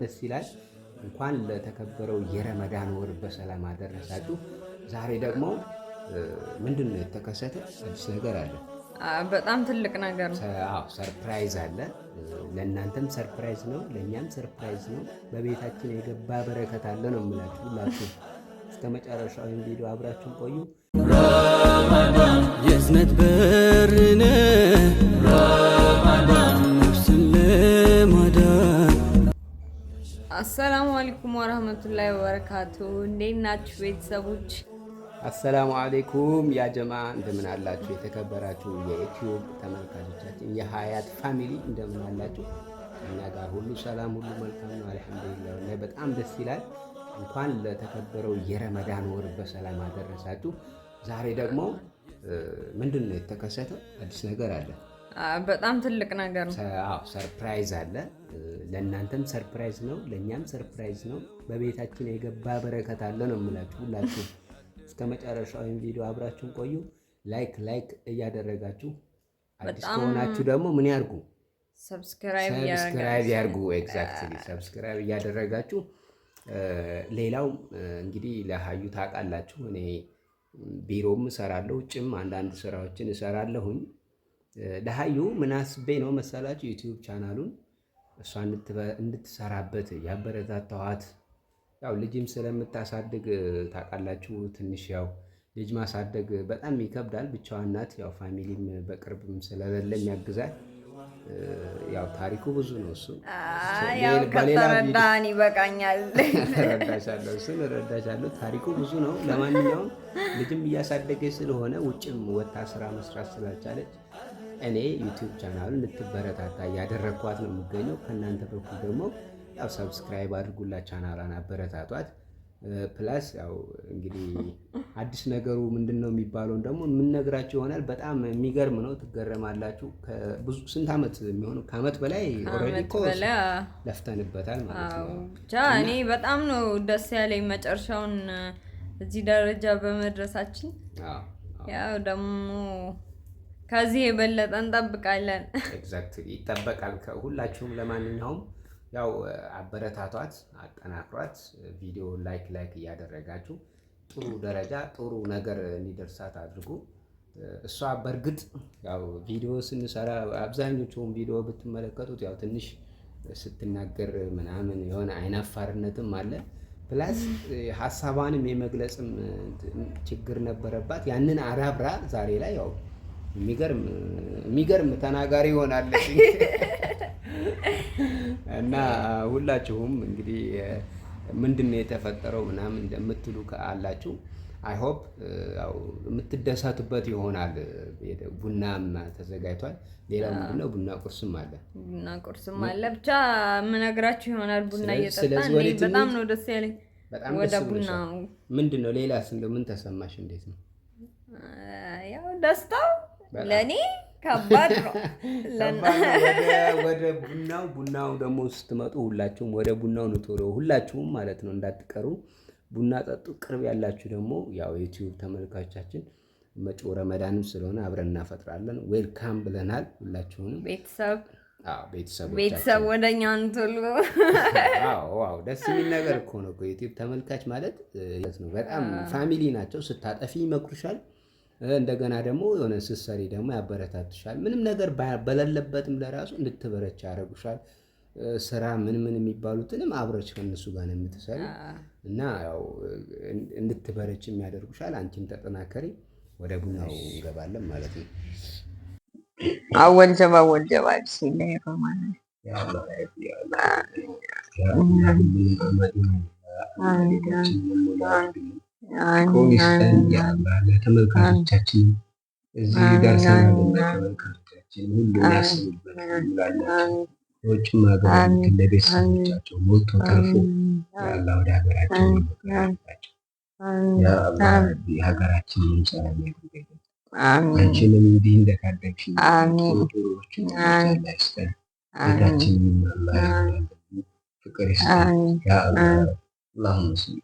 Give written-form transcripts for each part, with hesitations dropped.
ደስ ይላል። እንኳን ለተከበረው የረመዳን ወር በሰላም አደረሳችሁ። ዛሬ ደግሞ ምንድነው የተከሰተ አዲስ ነገር አለ? በጣም ትልቅ ነገር ነው። አዎ ሰርፕራይዝ አለ። ለእናንተም ሰርፕራይዝ ነው፣ ለእኛም ሰርፕራይዝ ነው። በቤታችን የገባ በረከት አለ ነው የምላችሁ። ሁላችሁ እስከ መጨረሻው ቪዲዮ አብራችሁን ቆዩ። ረመዳን የእዝነት በር ነው። ረመዳን ነፍስን ለማዳን። አሰላሙ አለይኩም ወራህመቱላሂ ወበረካቱ። እንዴት ናችሁ ቤተሰቦች? አሰላሙ አለይኩም ያ ጀማ እንደምን አላችሁ? የተከበራችሁ የዩቲዩብ ተመልካቾቻችን የሀያት ፋሚሊ እንደምን አላችሁ? እኛ ጋር ሁሉ ሰላም፣ ሁሉ መልካም ነው አልሐምዱሊላህ። ላይ በጣም ደስ ይላል። እንኳን ለተከበረው የረመዳን ወር በሰላም አደረሳችሁ። ዛሬ ደግሞ ምንድነው የተከሰተው አዲስ ነገር አለ? በጣም ትልቅ ነገር ነው። ሰርፕራይዝ አለ። ለእናንተም ሰርፕራይዝ ነው፣ ለእኛም ሰርፕራይዝ ነው። በቤታችን የገባ በረከት አለ ነው የምላችሁ። ሁላችሁ እስከ መጨረሻው ቪዲዮ አብራችሁን ቆዩ። ላይክ እያደረጋችሁ አዲስ ከሆናችሁ ደግሞ ምን ያርጉ? ሰብስክራይብ ያርጉ። ኤግዛክትሊ ሰብስክራይብ እያደረጋችሁ ሌላው እንግዲህ ለሀዩ ታውቃላችሁ፣ እኔ ቢሮም እሰራለሁ፣ ውጭም አንዳንድ ስራዎችን እሰራለሁኝ። ለሀዩ ምን አስቤ ነው መሰላችሁ? ዩቲዩብ ቻናሉን እሷ እንድትሰራበት ያበረታታኋት። ያው ልጅም ስለምታሳድግ ታውቃላችሁ፣ ትንሽ ያው ልጅ ማሳደግ በጣም ይከብዳል። ብቻዋን ናት። ያው ፋሚሊም በቅርብም ስለሌለም ያግዛል። ያው ታሪኩ ብዙ ነው። እሱ ያው ከተረዳን ይበቃኛል። እረዳሻለሁ። ታሪኩ ብዙ ነው። ለማንኛውም ልጅም እያሳደገች ስለሆነ ውጭም ወታ ስራ መስራት ስላልቻለች እኔ ዩቲዩብ ቻናሉን እንድትበረታታ እያደረግኳት ነው የምገኘው። ከእናንተ በኩል ደግሞ ያው ሰብስክራይብ አድርጉላት፣ ቻናሏን አበረታቷት። ፕላስ ያው እንግዲህ አዲስ ነገሩ ምንድነው የሚባለውን ደግሞ የምንነግራችሁ ይሆናል። በጣም የሚገርም ነው፣ ትገረማላችሁ። ብዙ ስንት ዓመት የሚሆነው ከዓመት በላይ ኦልሬዲ እኮ ለፍተንበታል ማለት ነው። ብቻ እኔ በጣም ነው ደስ ያለኝ መጨረሻውን እዚህ ደረጃ በመድረሳችን። ያው ደግሞ ከዚህ የበለጠ እንጠብቃለን። ኤግዛክትሊ ይጠበቃል ከሁላችሁም። ለማንኛውም ያው አበረታቷት፣ አጠናክሯት። ቪዲዮ ላይክ እያደረጋችሁ ጥሩ ደረጃ ጥሩ ነገር እንዲደርሳት አድርጉ። እሷ በእርግጥ ያው ቪዲዮ ስንሰራ አብዛኞቹን ቪዲዮ ብትመለከቱት ያው ትንሽ ስትናገር ምናምን የሆነ አይናፋርነትም አለ። ፕላስ ሀሳቧንም የመግለጽም ችግር ነበረባት። ያንን አዳብራ ዛሬ ላይ ያው የሚገርም ተናጋሪ ሆናለች። እና ሁላችሁም እንግዲህ ምንድነው የተፈጠረው ምናምን እንደምትሉ ካላችሁ አይ ሆፕ ያው የምትደሰቱበት ይሆናል። ቡናም ተዘጋጅቷል። ሌላው ምንድነው ቡና ቁርስም አለ። ብቻ የምነግራችሁ ይሆናል። ቡና እየጠጣን በጣም ነው ደስ ያለኝ። ወደ ቡና ምንድነው ሌላስ እንደው ምን ተሰማሽ? እንዴት ነው? ያው ደስታው ለኔ ከባድ ነው። ወደ ቡናው ደግሞ ስትመጡ ሁላችሁም ወደ ቡናው ነው ቶሎ ሁላችሁም ማለት ነው እንዳትቀሩ። ቡና ጠጡ። ቅርብ ያላችሁ ደግሞ ያው ዩቲዩብ ተመልካቾቻችን መጪው ረመዳንም ስለሆነ አብረን እናፈጥራለን። ዌልካም ብለናል ሁላችሁንም። ቤተሰብ ወደኛ ቶሎ። ዋው ደስ የሚል ነገር እኮ ነው። ዩቲዩብ ተመልካች ማለት ነው በጣም ፋሚሊ ናቸው። ስታጠፊ ይመክሩሻል። እንደገና ደግሞ የሆነ ስትሰሪ ደግሞ ያበረታቱሻል። ምንም ነገር በሌለበትም ለራሱ እንድትበረች ያደርጉሻል። ስራ ምን የሚባሉትንም አብረች ከነሱ ጋር ነው የምትሰሪ እና ያው እንድትበረችም ያደርጉሻል። አንቺም ተጠናከሪ። ወደ ቡናው እንገባለን ማለት ነው። አወል ጀባ ቢስሚላህ ረህማን ለተመልካቾቻችን እዚህ ደርሰናል። ተመልካቾቻችን ሁሉ ያስቡበት ይላላችሁ። ውጭም ሀገር ለቤተሰቦቻቸው ሞልቶ ተርፎ ያላ ወደ ሀገራችን ይመጣላችሁ። ያ አላህ ሀገራችንን ሰላም ያድርግልን። አንቺንም እንዲህ እንደታደግሽ ጥሩዎችን አላህ ይስጠን። ቤታችንን አላህ ያድርግልን፣ ፍቅር ይስጠን። ያ አላህ اللهم صل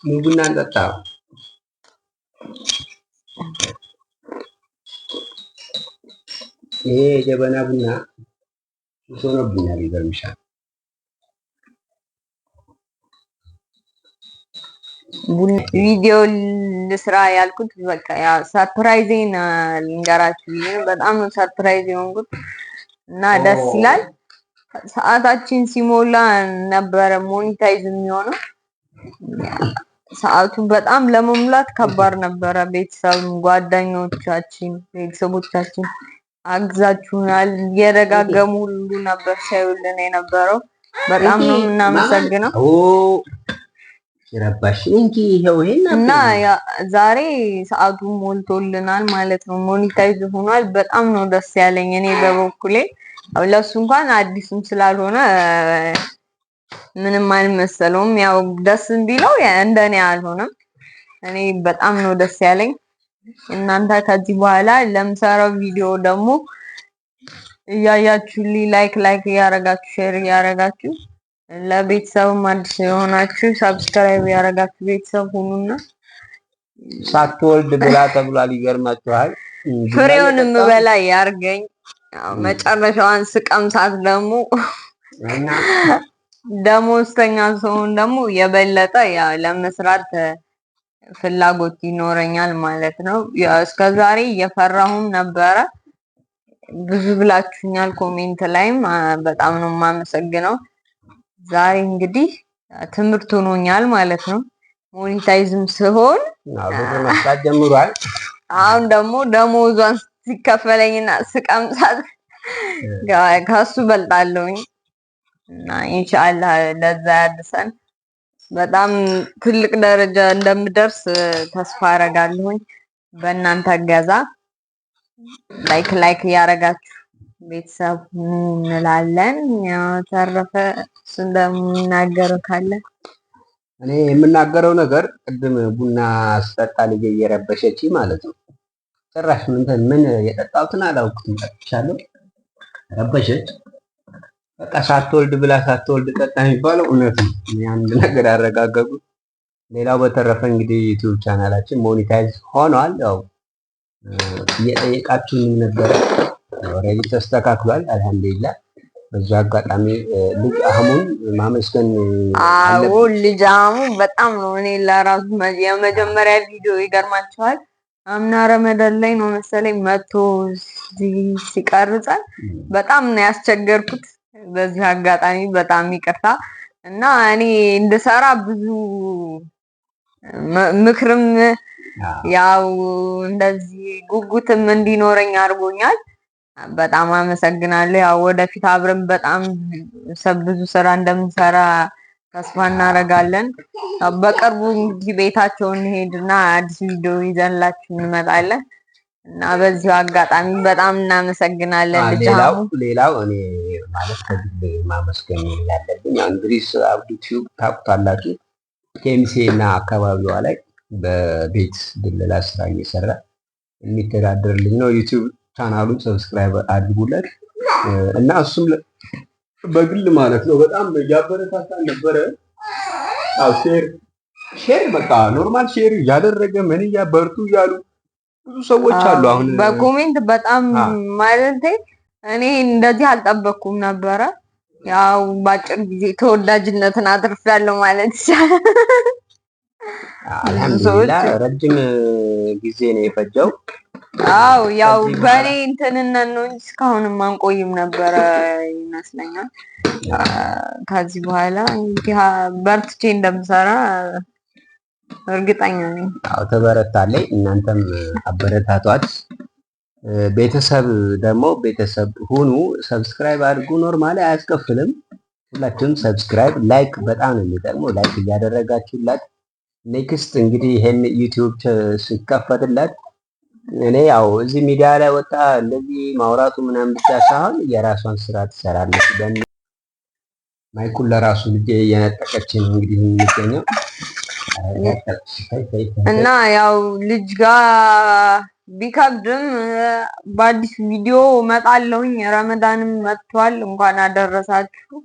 ቡና እንጠጣ። ይሄ የጀበና ቡና ሆኖብኛል። ይገርምሻል። ቪዲዮ ልስራ ያልኩት በቃ ያ ሰርፕራይዜን ልንገራችሁ። በጣም ነው ሰርፕራይዝ የሆንኩት እና ደስ ይላል። ሰዓታችን ሲሞላ ነበረ ሞኒታይዝ የሚሆነው። ሰዓቱ በጣም ለመሙላት ከባድ ነበረ። ቤተሰብ፣ ጓደኞቻችን፣ ቤተሰቦቻችን አግዛችሁናል። እየደጋገሙ ሁሉ ነበር ሲያዩልን የነበረው። በጣም ነው የምናመሰግነው። ረባሽ እንጂ ይሄው እና ዛሬ ሰዓቱ ሞልቶልናል ማለት ነው። ሞኒታይዝ ሆኗል። በጣም ነው ደስ ያለኝ እኔ በበኩሌ። ለሱ እንኳን አዲስም ስላልሆነ ምንም አልመሰለውም። ያው ደስ ቢለው እንደኔ አልሆነም። እኔ በጣም ነው ደስ ያለኝ። እናንተ ከዚህ በኋላ ለምሰራው ቪዲዮ ደግሞ እያያችሁልኝ ላይክ እያረጋችሁ ሼር እያረጋችሁ ለቤተሰብም አዲስ የሆናችሁ ሰብስክራይብ ያረጋችሁ ቤተሰብ ሁኑና ሳትወልድ ብላ ተብሏል። ይገርማችኋል። ፍሬውን የምበላ ያርገኝ። መጨረሻዋን ስቀምሳት ደግሞ ደሞዝተኛ ሰውን ደግሞ የበለጠ ያው ለመስራት ፍላጎት ይኖረኛል ማለት ነው። ያው እስከዛሬ እየፈራሁም ነበረ። ብዙ ብላችሁኛል ኮሜንት ላይም በጣም ነው የማመሰግነው። ዛሬ እንግዲህ ትምህርት ሆኖኛል ማለት ነው። ሞኒታይዝም ሲሆን መስራት ጀምሯል። አሁን ደግሞ ደሞዟን ሲከፈለኝና ስቀምሳት ከሱ በልጣለሁኝ እና ኢንሻአላህ ለዛ ያድርሰን። በጣም ትልቅ ደረጃ እንደምደርስ ተስፋ አረጋለሁኝ። በእናንተ እገዛ ላይክ ያረጋችሁ ቤተሰብ እንላለን። ያው ተረፈ እንደምናገረው ካለ እኔ የምናገረው ነገር ቅድም ቡና ስጠጣ ልጄ እየረበሸች ማለት ነው። ጭራሽ ምን የጠጣሁትን አላውቅም። ጠጥቻለሁ፣ ረበሸች። በቃ ሳትወልድ ብላ ሳትወልድ ጠጣ የሚባለው እውነት ነው። አንድ ነገር አረጋገጡ። ሌላው በተረፈ እንግዲህ ዩቲዩብ ቻናላችን ሞኒታይዝ ሆኗል። ያው እየጠየቃችሁኝ ነበረ። ኦልሬዲ ተስተካክሏል። አልሐምዱሊላህ። በዛ አጋጣሚ ልጅ አህሙን ማመስገን አዎ፣ ልጅ አህሙ በጣም ነው እኔ ለራሱ የመጀመሪያ ቪዲዮ ይገርማችኋል። አምና ረመዳን ላይ ነው መሰለኝ መቶ ሲቀርጸን በጣም ነው ያስቸገርኩት። በዚህ አጋጣሚ በጣም ይቅርታ እና እኔ እንድሰራ ብዙ ምክርም ያው እንደዚህ ጉጉትም እንዲኖረኝ አድርጎኛል። በጣም አመሰግናለሁ። ያው ወደፊት አብረን በጣም ብዙ ስራ እንደምንሰራ ተስፋ እናደርጋለን። በቅርቡ እንግዲህ ቤታቸው እንሄድና አዲስ ቪዲዮ ይዘንላችሁ እንመጣለን እና በዚሁ አጋጣሚ በጣም እናመሰግናለን። ሌላው እኔ ማለት ከግል ማመስገን ያለብኝ እንግዲህ አብዱ ቲዩብ ታውቁታላችሁ። ኬሚሴ እና አካባቢዋ ላይ በቤት ድለላ ስራ እየሰራ የሚተዳደርልኝ ነው። ዩቲዩብ ቻናሉን ሰብስክራይብ አድርጉለት እና እሱም በግል ማለት ነው በጣም እያበረታታ ነበረ። አው ሼር በቃ ኖርማል ሼር እያደረገ ምን በርቱ እያሉ ብዙ ሰዎች አሉ። አሁን በኮሜንት በጣም ማለት እኔ እንደዚህ አልጠበቅኩም ነበረ። ያው ባጭር ጊዜ ተወዳጅነትን አትርፌያለሁ ማለት ይቻላል። አልሐምዱሊላህ ረጅም ጊዜ ነው የፈጀው። አው ያው በኔ እንትንነን ነው እንጂ እስካሁንም አንቆይም ነበረ ይመስለኛል። ከዚህ በኋላ እንግዲህ በርትቼ እንደምሰራ እርግጠኛ ነኝ። አው ተበረታለች። እናንተም አበረታቷት። ቤተሰብ ደግሞ ቤተሰብ ሁኑ። ሰብስክራይብ አድርጉ። ኖርማሊ አያስከፍልም። ሁላችሁም ሰብስክራይብ፣ ላይክ በጣም ነው የሚጠቅመው። ላይክ እያደረጋችሁላት ኔክስት እንግዲህ ይሄን ዩቲዩብ ሲከፈትለት እኔ ያው እዚህ ሚዲያ ላይ ወጣ እንደዚህ ማውራቱ ምናምን ብቻ ሳይሆን የራሷን ስራ ትሰራለች። ማይኩን ለራሱ ልጅ እየነጠቀች ነው እንግዲህ የሚገኘው እና ያው ልጅ ጋር ቢከብድም በአዲስ ቪዲዮ እመጣለሁኝ። ረመዳንም መጥቷል። እንኳን አደረሳችሁ።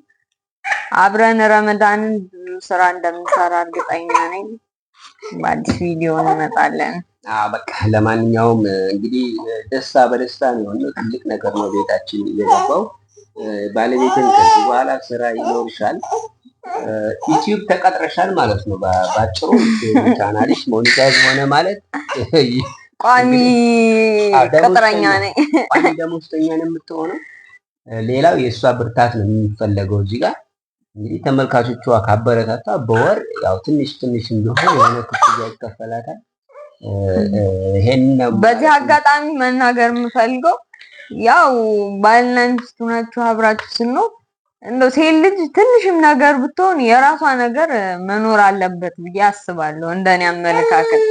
አብረን ረመዳንን ብዙ ስራ እንደምንሰራ እርግጠኛ ነኝ። በአዲስ ቪዲዮ እንመጣለን። በቃ ለማንኛውም እንግዲህ ደስታ በደስታ ነው። ትልቅ ነገር ነው ቤታችን እየገባው። ባለቤትን ከዚህ በኋላ ስራ ይኖርሻል፣ ዩቲዩብ ተቀጥረሻል ማለት ነው። ባጭሩ ቻናልሽ ሞኒታይዝ ሆነ ማለት ቋሚ ቅጥረኛ ነኝ። ቋሚ ደሞዝተኛ ነው የምትሆነው። ሌላው የእሷ ብርታት ነው የሚፈለገው እዚህ ጋር እንግዲህ ተመልካቾቿ ካበረታታ በወር ያው ትንሽ ትንሽ እንደሆነ የሆነ ክፍያ ይከፈላታል። በዚህ አጋጣሚ መናገር የምፈልገው ያው ባልና ሚስት ናችሁ አብራችሁ ስንኖር እንደው ሴት ልጅ ትንሽም ነገር ብትሆን የራሷ ነገር መኖር አለበት ብዬ አስባለሁ። እንደኔ አመለካከት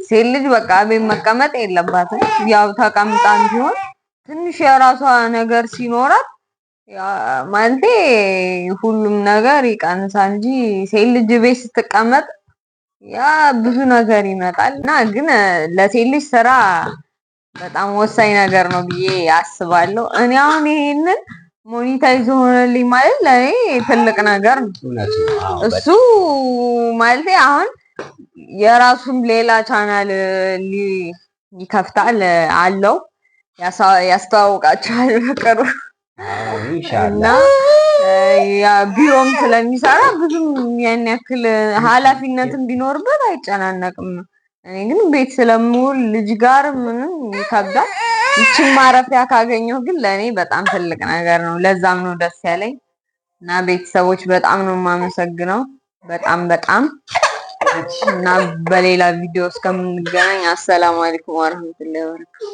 ሴት ልጅ በቃ ቤት መቀመጥ የለባትም። ያው ተቀምጣም ቢሆን ትንሽ የራሷ ነገር ሲኖራት ማለቴ ሁሉም ነገር ይቀንሳል እንጂ ሴት ልጅ ቤት ስትቀመጥ ያ ብዙ ነገር ይመጣል እና ግን ለሴት ልጅ ስራ በጣም ወሳኝ ነገር ነው ብዬ አስባለሁ። እኔ አሁን ይሄንን ሞኒታይዝ ሆነልኝ ማለት ለኔ ትልቅ ነገር ነው። እሱ ማለት አሁን የራሱን ሌላ ቻናል ይከፍታል አለው ያስተዋውቃቸዋል በቅርቡ እና ቢሮም ስለሚሰራ ብዙም ያን ያክል ኃላፊነትም ቢኖርበት አይጨናነቅም። እኔ ግን ቤት ስለምውል ልጅ ጋር ምንም ይከብዳል። ይቺን ማረፊያ ካገኘሁ ግን ለእኔ በጣም ትልቅ ነገር ነው። ለዛም ነው ደስ ያለኝ እና ቤተሰቦች በጣም ነው የማመሰግነው። በጣም እና በሌላ ቪዲዮ እስከምንገናኝ አሰላሙ አለይኩም ወራህመቱላሂ ወበረካቱ።